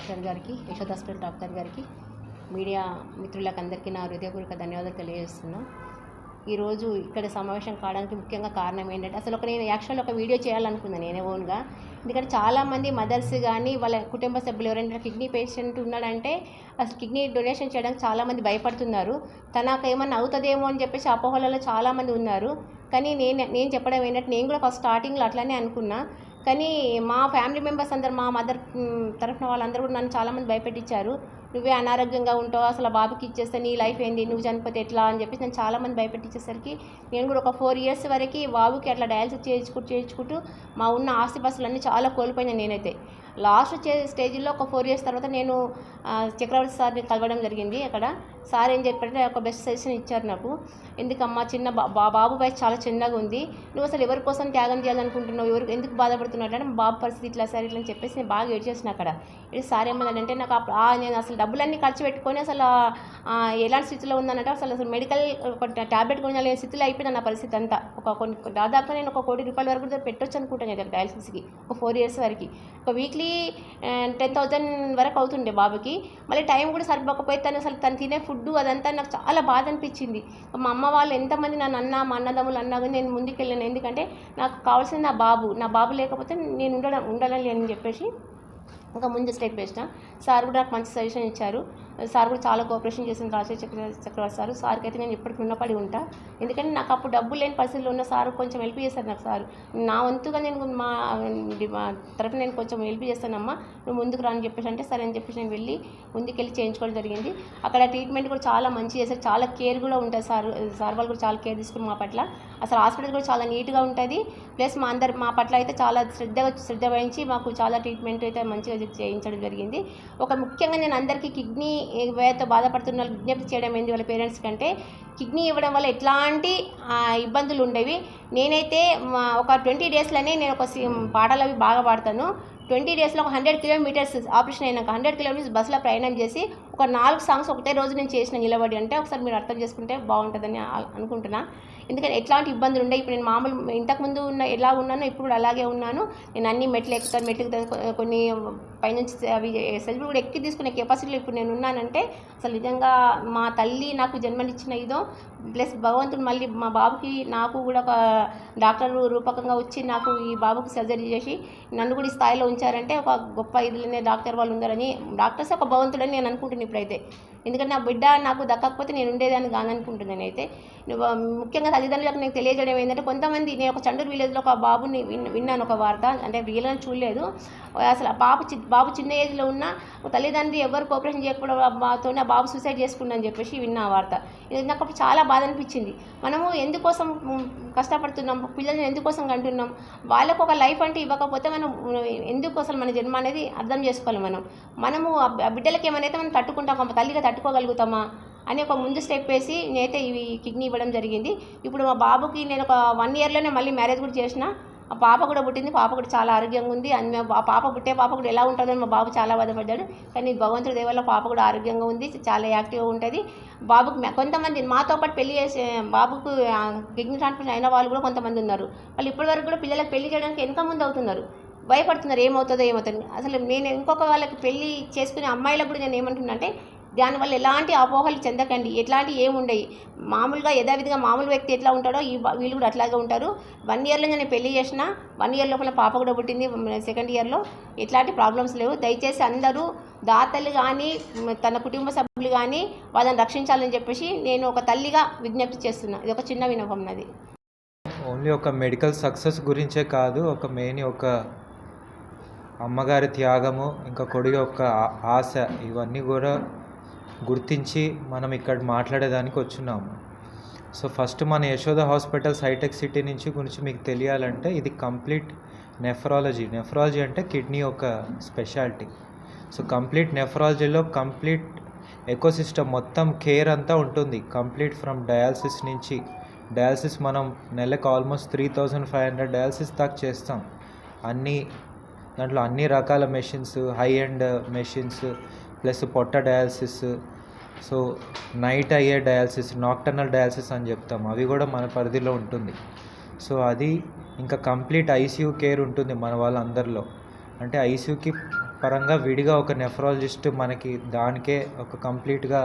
Doctor గారికి, Yashoda hospital doctor గారికి, media మిత్రులకు అందరికీ నా హృదయపూర్వక ధన్యవాదాలు తెలియజేస్తున్నా. ఈరోజు ఇక్కడ సమావేశం కావడానికి ముఖ్యంగా కారణం ఏంటంటే, అసలు నేను యాక్చువల్ ఒక వీడియో చేయాలనుకున్నాను నేనే ఓన్గా. ఎందుకంటే చాలామంది మదర్స్ కానీ వాళ్ళ కుటుంబ సభ్యులు ఎవరైనా కిడ్నీ పేషెంట్ ఉన్నాడంటే అసలు కిడ్నీ డొనేషన్ చేయడానికి చాలామంది భయపడుతున్నారు. తనకు ఏమన్నా అవుతుందేమో అని చెప్పేసి అపోహలలో చాలామంది ఉన్నారు. కానీ నేను చెప్పడం ఏంటంటే, నేను కూడా ఫస్ట్ స్టార్టింగ్లో అట్లనే అనుకున్నా. కానీ మా ఫ్యామిలీ మెంబర్స్ అందరు, మా మదర్ తరఫున వాళ్ళందరూ కూడా నన్ను చాలామంది భయపెట్టించారు. నువ్వే అనారోగ్యంగా ఉంటావు, అసలు బాబుకి ఇచ్చేస్తే నీ లైఫ్ ఏంది, నువ్వు చనిపోతే ఎట్లా అని చెప్పేసి నన్ను చాలామంది భయపెట్టించేసరికి నేను కూడా ఒక 4 years వరకు బాబుకి అట్లా డయాలసిస్ చేయించుకుంటూ మా ఉన్న ఆస్తిపాస్తులన్నీ చాలా కోల్పోయినాను నేనైతే. లాస్ట్ స్టేజ్లో ఒక 4 years తర్వాత నేను చక్రవర్తి సార్ని కలవడం జరిగింది. అక్కడ సార్ ఏం చెప్పారంటే ఒక బెస్ట్ సజెషన్ ఇచ్చారు నాకు. ఎందుకమ్మా, చిన్న బాబు వయసు చాలా చిన్నగా ఉంది, నువ్వు అసలు ఎవరి కోసం త్యాగం చేయాలనుకుంటున్నావు, ఎందుకు బాధపడుతున్నావు అంటే, మా బాబు పరిస్థితి ఇట్లా సార్ ఇట్లా అని చెప్పేసి నేను బాగా ఏడ్చేసిన అక్కడ. సార్ ఏమన్నాడంటే, నాకు నేను అసలు డబ్బులన్నీ ఖర్చు పెట్టుకొని అసలు ఎలాంటి స్థితిలో ఉందనంటే, అసలు మెడికల్ ఒక ట్యాబ్లెట్ కొనలేని స్థితిలో అయిపోయింది నా పరిస్థితి అంతా. దాదాపు నేను ఒక ₹1 కోటి వరకు పెట్టొచ్చు అనుకుంటాను డయాలసిస్కి ఒక 4 years వరకు. ఒక వీక్లీ 10,000 వరకు అవుతుండే బాబుకి. మళ్ళీ టైం కూడా సరిపోకపోతే తను తినే ఫుడ్ అదంతా నాకు చాలా బాధ అనిపించింది. మా అమ్మ వాళ్ళు ఎంతమంది నన్ను అన్నా, మా అన్నదమ్ములు అన్నా కానీ నేను ముందుకు వెళ్ళాను. ఎందుకంటే నాకు కావాల్సింది నా బాబు లేకపోతే నేను ఉండాలని అని చెప్పేసి ఇంకా ముందు స్టెప్ వేసిన. సార్ కూడా నాకు మంచి సజెషన్ ఇచ్చారు. సార్ కూడా చాలా కోఆపరేషన్ చేసిన చక్రవర్తి సార్. సార్కి అయితే నేను ఇప్పటికి రుణపడి ఉంటా. ఎందుకంటే నాకు అప్పుడు డబ్బులు లేని పరిస్థితుల్లో ఉన్న సార్ కొంచెం హెల్ప్ చేశారు నాకు. సార్ నా వంతుగా నేను మా తరఫున నేను కొంచెం హెల్ప్ చేస్తానమ్మా, నువ్వు ముందుకు రా అని చెప్పేసి అంటే సరే అని చెప్పేసి నేను ముందుకెళ్ళి చేయించుకోవడం జరిగింది. అక్కడ ట్రీట్మెంట్ కూడా చాలా మంచి చేశారు, చాలా కేర్ కూడా ఉంటుంది. సార్ వాళ్ళు కూడా చాలా కేర్ తీసుకుని మా పట్ల. అసలు హాస్పిటల్ కూడా చాలా నీట్గా ఉంటుంది. ప్లస్ మా పట్ల అయితే చాలా శ్రద్ధ వహించి మాకు చాలా ట్రీట్మెంట్ అయితే మంచిగా చేయించడం జరిగింది. ముఖ్యంగా నేను అందరికీ కిడ్నీ వ్యయంతో బాధపడుతున్న వాళ్ళు విజ్ఞప్తి చేయడం ఏంది, వాళ్ళ పేరెంట్స్ కంటే కిడ్నీ ఇవ్వడం వల్ల ఎట్లాంటి ఇబ్బందులు ఉండేవి. నేనైతే ఒక 20 daysలోనే నేను ఒక పాటలు అవి బాగా పాడతాను. 20 daysలో ఒక 100 kilometers ఆపరేషన్ అయినాక 100 kilometers బస్సులో ప్రయాణం చేసి ఒక 4 songs ఒకటే రోజు నేను చేసిన నిలబడి. అంటే ఒకసారి మీరు అర్థం చేసుకుంటే బాగుంటుందని అనుకుంటున్నా. ఎందుకంటే ఎట్లాంటి ఇబ్బందులు ఉండే. ఇప్పుడు నేను మామూలు ఇంతకుముందు ఎలా ఉన్నానో ఇప్పుడు కూడా అలాగే ఉన్నాను. నేను అన్ని మెట్లు కొన్ని పైనుంచి అవి సెల్ఫ్ కూడా ఎక్కి తీసుకునే కెపాసిటీలో ఇప్పుడు నేను ఉన్నానంటే అసలు నిజంగా మా తల్లి నాకు జన్మనిచ్చిన ఇదో, ప్లస్ భగవంతుడు మళ్ళీ మా బాబుకి నాకు కూడా ఒక డాక్టర్ రూపకంగా వచ్చి నాకు ఈ బాబుకి సర్జరీ చేసి నన్ను కూడా ఈ స్థాయిలో ఉంచారంటే ఒక గొప్ప ఇదిలోనే డాక్టర్ వాళ్ళు ఉండాలని, డాక్టర్స్ ఒక భగవంతుడని నేను అనుకుంటున్నాను ఇప్పుడైతే. ఎందుకంటే నా బిడ్డ నాకు దక్కకపోతే నేను ఉండేదాన్ని కాదనుకుంటున్నాను నేనైతే. ముఖ్యంగా తల్లిదండ్రులకు నేను తెలియజేయడం ఏంటంటే, కొంతమంది నేను ఒక చండూరు విలేజ్లో ఒక బాబుని విన్నాను ఒక వార్త, అంటే రియల్గా చూడలేదు. అసలు బాబు చిన్న ఏజ్లో ఉన్న తల్లిదండ్రులు ఎవరు కోఆపరేషన్ చేయకపోవడంతోనే ఆ బాబు సూసైడ్ చేసుకుందని చెప్పేసి విన్నా ఆ వార్త. ఇది నాకు అప్పుడు చాలా బాధ అనిపించింది. మనము ఎందుకోసం కష్టపడుతున్నాం, పిల్లల్ని ఎందుకోసం కంటున్నాం, వాళ్ళకు ఒక లైఫ్ అంటే ఇవ్వకపోతే మనం ఎందుకు అసలు మన జన్మ అనేది అర్థం చేసుకోవాలి. మనము ఆ బిడ్డలకి ఏమైనా మనం తట్టుకుంటాం, తల్లిగా తట్టుకోగలుగుతామా అని ఒక ముందు స్టెప్ వేసి నేనైతే ఇవి కిడ్నీ ఇవ్వడం జరిగింది. ఇప్పుడు మా బాబుకి నేను ఒక 1 yearలోనే మళ్ళీ మ్యారేజ్ కూడా చేసిన. ఆ పాప కూడా పుట్టింది. పాప కూడా చాలా ఆరోగ్యంగా ఉంది. ఆ పాప కూడా ఎలా ఉంటుందని మా బాబు చాలా బాధపడ్డాడు. కానీ భగవంతుడి దయ వల్ల పాప కూడా ఆరోగ్యంగా ఉంది, చాలా యాక్టివ్గా ఉంటుంది. బాబుకి కొంతమంది మాతో పాటు పెళ్లి చేసే బాబుకు కిడ్నీ ట్రాన్స్ప్లాంట్ అయిన వాళ్ళు కూడా కొంతమంది ఉన్నారు. వాళ్ళు ఇప్పటివరకు కూడా పిల్లలకు పెళ్లి చేయడానికి వెనక ముందు అవుతున్నారు, భయపడుతున్నారు ఏమవుతుందో. అసలు నేను ఇంకొక వాళ్ళకి పెళ్లి చేసుకునే అమ్మాయిలకు కూడా నేను ఏమంటున్నా అంటే, దానివల్ల ఎలాంటి అపోహలు చెందకండి. ఎట్లాంటి ఏముండయి, మామూలుగా యథావిధిగా మామూలు వ్యక్తి ఎట్లా ఉంటాడో వీళ్ళు కూడా అట్లాగే ఉంటారు. 1 yearలో నేను పెళ్లి చేసిన, 1 year లోపల పాప కూడా పుట్టింది. 2nd yearలో ఎట్లాంటి ప్రాబ్లమ్స్ లేవు. దయచేసి అందరూ దాతలు కానీ తన కుటుంబ సభ్యులు కానీ వాళ్ళని రక్షించాలని చెప్పేసి నేను ఒక తల్లిగా విజ్ఞప్తి చేస్తున్నా. ఇది ఒక చిన్న విన్నపం నాది. ఓన్లీ ఒక మెడికల్ సక్సెస్ గురించే కాదు, ఒక మెయిన్ ఒక అమ్మగారి త్యాగము, ఇంకా కొడుకు యొక్క ఆశ, ఇవన్నీ కూడా గుర్తించి మనం ఇక్కడ మాట్లాడేదానికి వచ్చున్నాము. సో ఫస్ట్ మన యశోద హాస్పిటల్స్ హైటెక్ సిటీ గురించి మీకు తెలియాలంటే, ఇది కంప్లీట్ నెఫ్రాలజీ అంటే కిడ్నీ ఒక స్పెషాలిటీ. సో కంప్లీట్ నెఫ్రాలజీలో కంప్లీట్ ఎకోసిస్టమ్ మొత్తం కేర్ అంతా ఉంటుంది. కంప్లీట్ ఫ్రమ్ డయాలసిస్ మనం నెలకు ఆల్మోస్ట్ 3,500 డయాలసిస్ దాకా చేస్తాం. దాంట్లో అన్ని రకాల machines, high end machines, plus పొట్ట డయాలసిస్, సో నైట్ అయ్యే డయాలసిస్, నాక్టర్నల్ డయాలసిస్ అని చెప్తాం, అవి కూడా మన పరిధిలో ఉంటుంది. సో అది ఇంకా కంప్లీట్ ఐసీయూ కేర్ ఉంటుంది మన వాళ్ళందరిలో. అంటే ఐసీయూకి పరంగా విడిగా ఒక నెఫ్రాలజిస్ట్ మనకి దానికే ఒక కంప్లీట్గా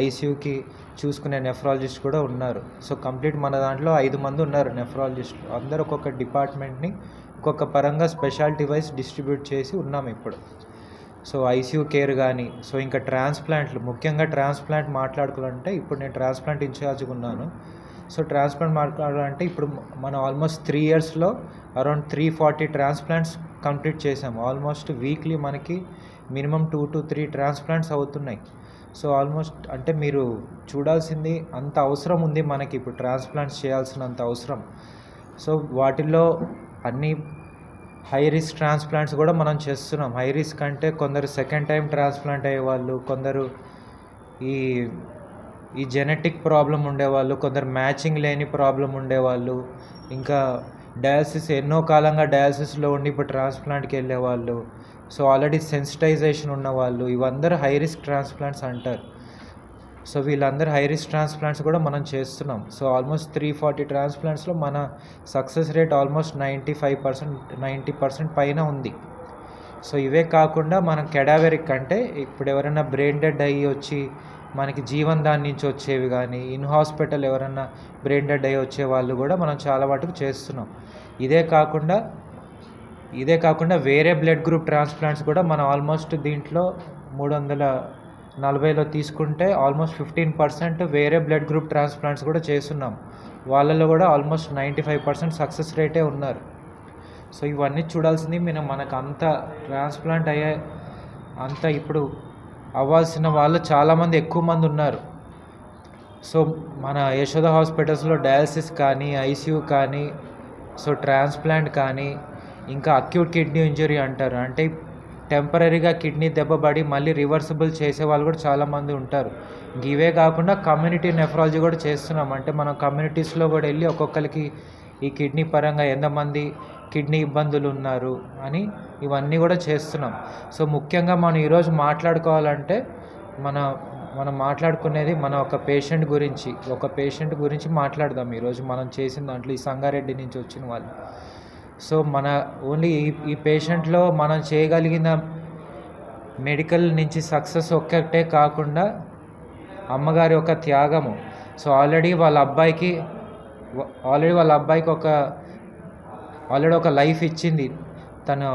ఐసీయూకి చూసుకునే నెఫ్రాలజిస్ట్ కూడా ఉన్నారు. సో కంప్లీట్ మన దాంట్లో 5 మంది ఉన్నారు నెఫ్రాలజిస్టులు. అందరూ ఒక్కొక్క డిపార్ట్మెంట్ని ఒక్కొక్క పరంగా స్పెషాలిటీ వైజ్ డిస్ట్రిబ్యూట్ చేసి ఉన్నాం ఇప్పుడు. సో ఐసీయూ కేర్ కానీ, సో ఇంకా ట్రాన్స్ప్లాంట్లు, ముఖ్యంగా ట్రాన్స్ప్లాంట్ మాట్లాడుకోవాలంటే ఇప్పుడు నేను ట్రాన్స్ప్లాంట్ ఇన్ఛార్జ్గా ఉన్నాను. సో ట్రాన్స్ప్లాంట్ మాట్లాడాలంటే ఇప్పుడు మనం ఆల్మోస్ట్ 3 ఇయర్స్లో అరౌండ్ 340 ట్రాన్స్ప్లాంట్స్ కంప్లీట్ చేసాము. ఆల్మోస్ట్ వీక్లీ మనకి మినిమం 2 to 3 ట్రాన్స్ప్లాంట్స్ అవుతున్నాయి. సో ఆల్మోస్ట్ అంటే మీరు చూడాల్సింది అంత అవసరం ఉంది మనకి ఇప్పుడు ట్రాన్స్ప్లాంట్స్ చేయాల్సినంత అవసరం. సో వాటిల్లో అన్ని హై రిస్క్ ట్రాన్స్ప్లాంట్స్ కూడా మనం చేస్తున్నాం. హై రిస్క్ అంటే కొందరు సెకండ్ టైం ట్రాన్స్ప్లాంట్ అయ్యేవాళ్ళు, కొందరు ఈ జెనెటిక్ ప్రాబ్లం ఉండేవాళ్ళు, కొందరు మ్యాచింగ్ లేని ప్రాబ్లం ఉండేవాళ్ళు, ఇంకా డయాలసిస్ ఎన్నో కాలంగా డయాలసిస్లో ఉండి ఇప్పుడు ట్రాన్స్ప్లాంట్కి వెళ్ళేవాళ్ళు, సో ఆల్రెడీ సెన్సిటైజేషన్ ఉన్నవాళ్ళు, ఇవందరూ హై రిస్క్ ట్రాన్స్ప్లాంట్స్ అంటారు. సో వీళ్ళందరూ హై రిస్క్ ట్రాన్స్ప్లాంట్స్ కూడా మనం చేస్తున్నాం. సో ఆల్మోస్ట్ 340 ట్రాన్స్ప్లాంట్స్లో మన సక్సెస్ రేట్ ఆల్మోస్ట్ 90% పైన ఉంది. సో ఇవే కాకుండా మనం కెడావెరిక్ అంటే ఇప్పుడు ఎవరైనా బ్రెయిన్ డెడ్ అయ్యి వచ్చి మనకి జీవన్ దాని నుంచి వచ్చేవి కానీ, ఇన్ హాస్పిటల్ ఎవరైనా బ్రెయిన్ డెడ్ అయ్యి వచ్చే వాళ్ళు కూడా మనం చాలా మటుకు చేస్తున్నాం. ఇదే కాకుండా వేరే బ్లడ్ గ్రూప్ ట్రాన్స్ప్లాంట్స్ కూడా మనం ఆల్మోస్ట్ దీంట్లో 340లో తీసుకుంటే ఆల్మోస్ట్ 15% వేరే బ్లడ్ గ్రూప్ ట్రాన్స్ప్లాంట్స్ కూడా చేస్తున్నాం. వాళ్ళలో కూడా ఆల్మోస్ట్ 95% సక్సెస్ రేటే ఉన్నారు. సో ఇవన్నీ చూడాల్సింది మనకు అంత ట్రాన్స్ప్లాంట్ అంత ఇప్పుడు అవ్వాల్సిన వాళ్ళు చాలామంది ఎక్కువ మంది ఉన్నారు. సో మన యశోద హాస్పిటల్స్లో డయాలసిస్ కానీ, ఐసీయూ కానీ, సో ట్రాన్స్ప్లాంట్ కానీ, ఇంకా అక్యూట్ కిడ్నీ ఇంజరీ అంటారు, అంటే టెంపరీగా కిడ్నీ దెబ్బపడి మళ్ళీ రివర్సిబుల్ చేసే వాళ్ళు కూడా చాలామంది ఉంటారు. ఇవే కాకుండా కమ్యూనిటీ నెఫ్రాలజీ కూడా చేస్తున్నాం. అంటే మనం కమ్యూనిటీస్లో కూడా వెళ్ళి ఒక్కొక్కరికి ఈ కిడ్నీ పరంగా ఎంతమంది కిడ్నీ ఇబ్బందులు ఉన్నారు అని ఇవన్నీ కూడా చేస్తున్నాం. సో ముఖ్యంగా మనం ఈరోజు మాట్లాడుకోవాలంటే మనం మాట్లాడుకునేది మన ఒక పేషెంట్ గురించి మాట్లాడదాం ఈరోజు మనం చేసిన దాంట్లో. ఈ సంగారెడ్డి నుంచి వచ్చిన వాళ్ళు. సో మన ఓన్లీ ఈ పేషెంట్లో మనం చేయగలిగిన మెడికల్ నుంచి సక్సెస్ ఒక్కటే కాకుండా అమ్మగారి యొక్క త్యాగము. సో ఆల్రెడీ వాళ్ళ అబ్బాయికి ఒక లైఫ్ ఇచ్చింది తను,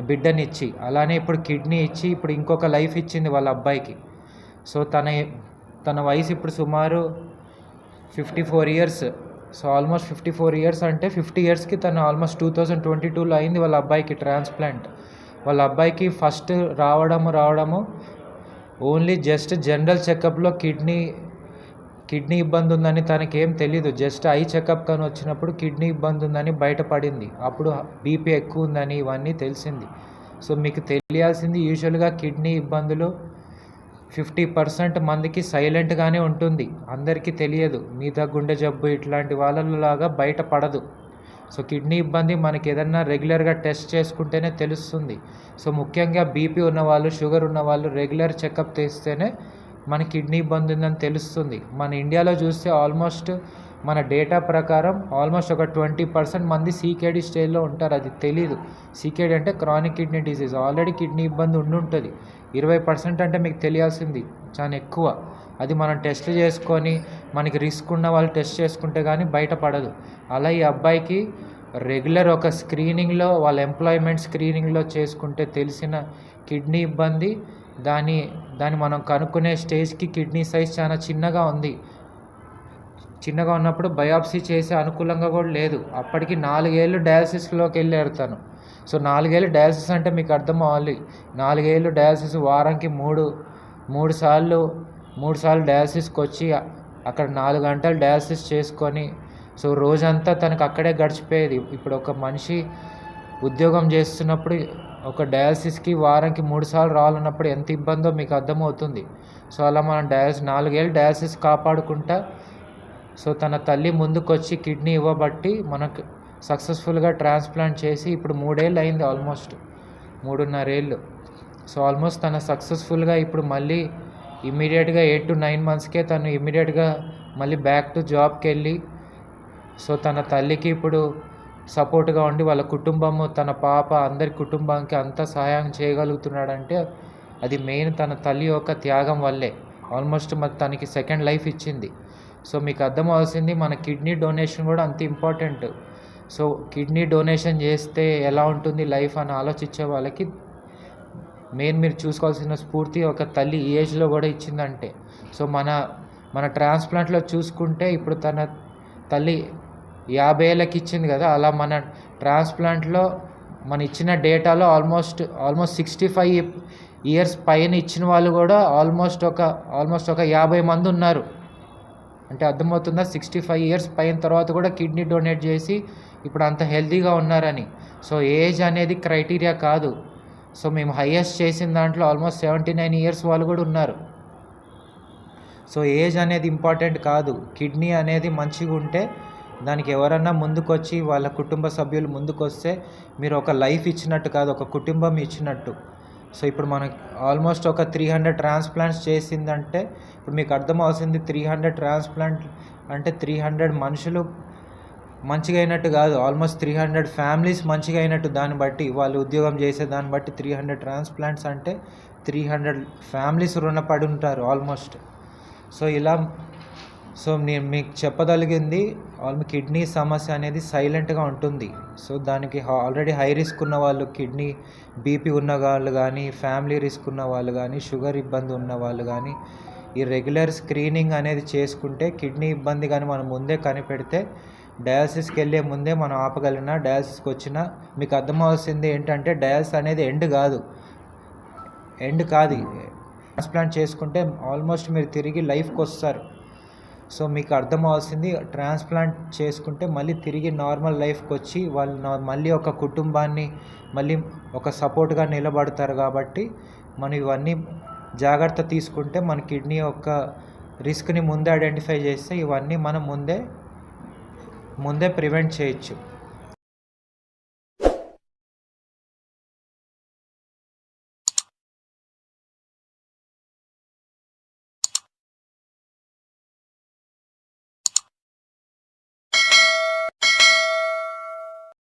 బిడ్డనిచ్చి, అలానే ఇప్పుడు కిడ్నీ ఇచ్చి ఇప్పుడు ఇంకొక లైఫ్ ఇచ్చింది వాళ్ళ అబ్బాయికి. సో తన వయసు ఇప్పుడు సుమారు 54 ఇయర్స్. సో ఆల్మోస్ట్ 54 ఇయర్స్ అంటే 50 ఇయర్స్కి తను ఆల్మోస్ట్ 2022లో అయింది వాళ్ళ అబ్బాయికి ట్రాన్స్ప్లాంట్. వాళ్ళ అబ్బాయికి ఫస్ట్ రావడము ఓన్లీ జస్ట్ జనరల్ చెకప్లో కిడ్నీ ఇబ్బంది ఉందని తనకేం తెలీదు. జస్ట్ ఐ చెకప్ కానీ వచ్చినప్పుడు కిడ్నీ ఇబ్బంది ఉందని బయటపడింది. అప్పుడు బీపీ ఎక్కువ ఉందని ఇవన్నీ తెలిసింది. సో మీకు తెలియాల్సింది యూజువల్గా కిడ్నీ ఇబ్బందులు 50% మందికి సైలెంట్గానే ఉంటుంది, అందరికీ తెలియదు. మిగతా గుండె జబ్బు ఇట్లాంటి వాళ్ళలాగా బయటపడదు. సో కిడ్నీ ఇబ్బంది మనకి ఏదన్నా రెగ్యులర్గా టెస్ట్ చేసుకుంటేనే తెలుస్తుంది. సో ముఖ్యంగా బీపీ ఉన్నవాళ్ళు, షుగర్ ఉన్నవాళ్ళు రెగ్యులర్ చెకప్ చేస్తేనే మన కిడ్నీ ఇబ్బంది ఉందని తెలుస్తుంది. మన ఇండియాలో చూస్తే ఆల్మోస్ట్ మన డేటా ప్రకారం ఆల్మోస్ట్ ఒక 20% మంది సీకేడీ స్టేజ్లో ఉంటారు, అది తెలీదు. సీకేడీ అంటే chronic kidney disease, already kidney ఇబ్బంది ఉంటుంది. 20% అంటే మీకు తెలియాల్సింది చాలా ఎక్కువ. అది మనం టెస్ట్ చేసుకొని మనకి రిస్క్ ఉన్న వాళ్ళు టెస్ట్ చేసుకుంటే కానీ బయటపడదు. అలా ఈ అబ్బాయికి రెగ్యులర్ ఒక స్క్రీనింగ్లో, వాళ్ళ ఎంప్లాయ్మెంట్ స్క్రీనింగ్లో చేసుకుంటే తెలిసిన కిడ్నీ ఇబ్బంది, దాన్ని మనం కనుక్కునే స్టేజ్కి కిడ్నీ సైజ్ చాలా చిన్నగా ఉన్నప్పుడు బయాప్సీ చేసే అనుకూలంగా కూడా లేదు. అప్పటికి 4 ఏళ్ళు డయాలసిస్లోకి వెళ్ళారు తను. సో 4 ఏళ్ళు డయాలసిస్ అంటే మీకు అర్థం అవ్వాలి. 4 ఏళ్ళు డయాలసిస్, వారానికి మూడు సార్లు డయాలసిస్కి వచ్చి అక్కడ 4 గంటలు డయాలసిస్ చేసుకొని, సో రోజంతా తనకు అక్కడే గడిచిపోయేది. ఇప్పుడు ఒక మనిషి ఉద్యోగం చేస్తున్నప్పుడు ఒక డయాలసిస్కి వారానికి 3 సార్లు రావాలన్నప్పుడు ఎంత ఇబ్బందో మీకు అర్థమవుతుంది. సో అలా మనం 4 ఏళ్ళు డయాలసిస్ కాపాడుకుంటా, సో తన తల్లి ముందుకొచ్చి కిడ్నీ ఇవ్వబట్టి మనకు సక్సెస్ఫుల్గా ట్రాన్స్ప్లాంట్ చేసి ఇప్పుడు 3 ఏళ్ళు అయింది, ఆల్మోస్ట్ 3.5 ఏళ్ళు. సో ఆల్మోస్ట్ తన సక్సెస్ఫుల్గా ఇప్పుడు మళ్ళీ ఇమ్మీడియట్గా 8 to 9 మంత్స్కే తను ఇమ్మీడియట్గా మళ్ళీ బ్యాక్ టు జాబ్కి వెళ్ళి, సో తన తల్లికి ఇప్పుడు సపోర్ట్గా ఉండి వాళ్ళ కుటుంబము తన పాప అందరి కుటుంబానికి అంతా సహాయం చేయగలుగుతున్నాడంటే అది మెయిన్ తన తల్లి యొక్క త్యాగం వల్లే. ఆల్మోస్ట్ మరి తనకి సెకండ్ లైఫ్ ఇచ్చింది. సో మీకు అర్థం అవ్వాల్సింది మన కిడ్నీ డొనేషన్ కూడా అంత ఇంపార్టెంట్. సో కిడ్నీ డొనేషన్ చేస్తే ఎలా ఉంటుంది లైఫ్ అని ఆలోచించే వాళ్ళకి మెయిన్ మీరు చూసుకోవాల్సిన స్ఫూర్తి ఒక తల్లి ఈ ఏజ్లో కూడా ఇచ్చిందంటే. సో మన ట్రాన్స్ప్లాంట్లో చూసుకుంటే ఇప్పుడు తన తల్లి 50 ఏళ్ళకి ఇచ్చింది కదా, అలా మన ట్రాన్స్ప్లాంట్లో మన ఇచ్చిన డేటాలో ఆల్మోస్ట్ 65 ఇయర్స్ పైన ఇచ్చిన వాళ్ళు కూడా ఆల్మోస్ట్ ఒక 50 మంది ఉన్నారు. అంటే అర్థమవుతుందా? 65 ఇయర్స్ పైన తర్వాత కూడా కిడ్నీ డొనేట్ చేసి ఇప్పుడు అంత హెల్తీగా ఉన్నారని. సో ఏజ్ అనేది క్రైటీరియా కాదు. సో మేము హైయెస్ట్ చేసిన దాంట్లో ఆల్మోస్ట్ 79 ఇయర్స్ వాళ్ళు కూడా ఉన్నారు. సో ఏజ్ అనేది ఇంపార్టెంట్ కాదు. కిడ్నీ అనేది మంచిగా ఉంటే దానికి ఎవరన్నా ముందుకొచ్చి వాళ్ళ కుటుంబ సభ్యులు ముందుకొస్తే మీరు ఒక లైఫ్ ఇచ్చినట్టు కాదు, ఒక కుటుంబం ఇచ్చినట్టు. సో ఇప్పుడు మనకి ఆల్మోస్ట్ ఒక 300 ట్రాన్స్ప్లాంట్స్ చేసిందంటే ఇప్పుడు మీకు అర్థం అవుతుంది 300 ట్రాన్స్ప్లాంట్ అంటే 300 మనుషులు మంచిగా అయినట్టు కాదు, ఆల్మోస్ట్ 300 ఫ్యామిలీస్ మంచిగా అయినట్టు. దాన్ని బట్టి వాళ్ళు ఉద్యోగం చేసే దాన్ని బట్టి 300 ట్రాన్స్ప్లాంట్స్ అంటే 300 ఫ్యామిలీస్ రుణపడి ఉంటారు ఆల్మోస్ట్. సో నేను మీకు చెప్పగలిగింది కిడ్నీ సమస్య అనేది సైలెంట్గా ఉంటుంది. సో దానికి ఆల్రెడీ హై రిస్క్ ఉన్న వాళ్ళు, కిడ్నీ బీపీ ఉన్న వాళ్ళు కానీ, ఫ్యామిలీ రిస్క్ ఉన్న వాళ్ళు కానీ, షుగర్ ఇబ్బంది ఉన్న వాళ్ళు కానీ ఈ రెగ్యులర్ స్క్రీనింగ్ అనేది చేసుకుంటే కిడ్నీ ఇబ్బంది కానీ మనం ముందే కనిపెడితే డయాలసిస్కి వెళ్ళే ముందే మనం ఆపగలిగిన డయాలసిస్కి వచ్చినా మీకు అర్థమవుతుంది ఏంటంటే డయాలసిస్ అనేది ఎండ్ కాదు. ట్రాన్స్ప్లాంట్ చేసుకుంటే ఆల్మోస్ట్ మీరు తిరిగి లైఫ్కి వస్తారు. సో మీకు అర్థమవుతుంది ట్రాన్స్ప్లాంట్ చేసుకుంటే మళ్ళీ తిరిగి నార్మల్ లైఫ్కి వచ్చి వాళ్ళు మళ్ళీ ఒక కుటుంబాన్ని మళ్ళీ ఒక సపోర్ట్గా నిలబడతారు. కాబట్టి మనం ఇవన్నీ జాగ్రత్త తీసుకుంటే మన కిడ్నీ యొక్క రిస్క్ని ముందే ఐడెంటిఫై చేస్తే ఇవన్నీ మనం ముందే ప్రివెంట్ చేయొచ్చు.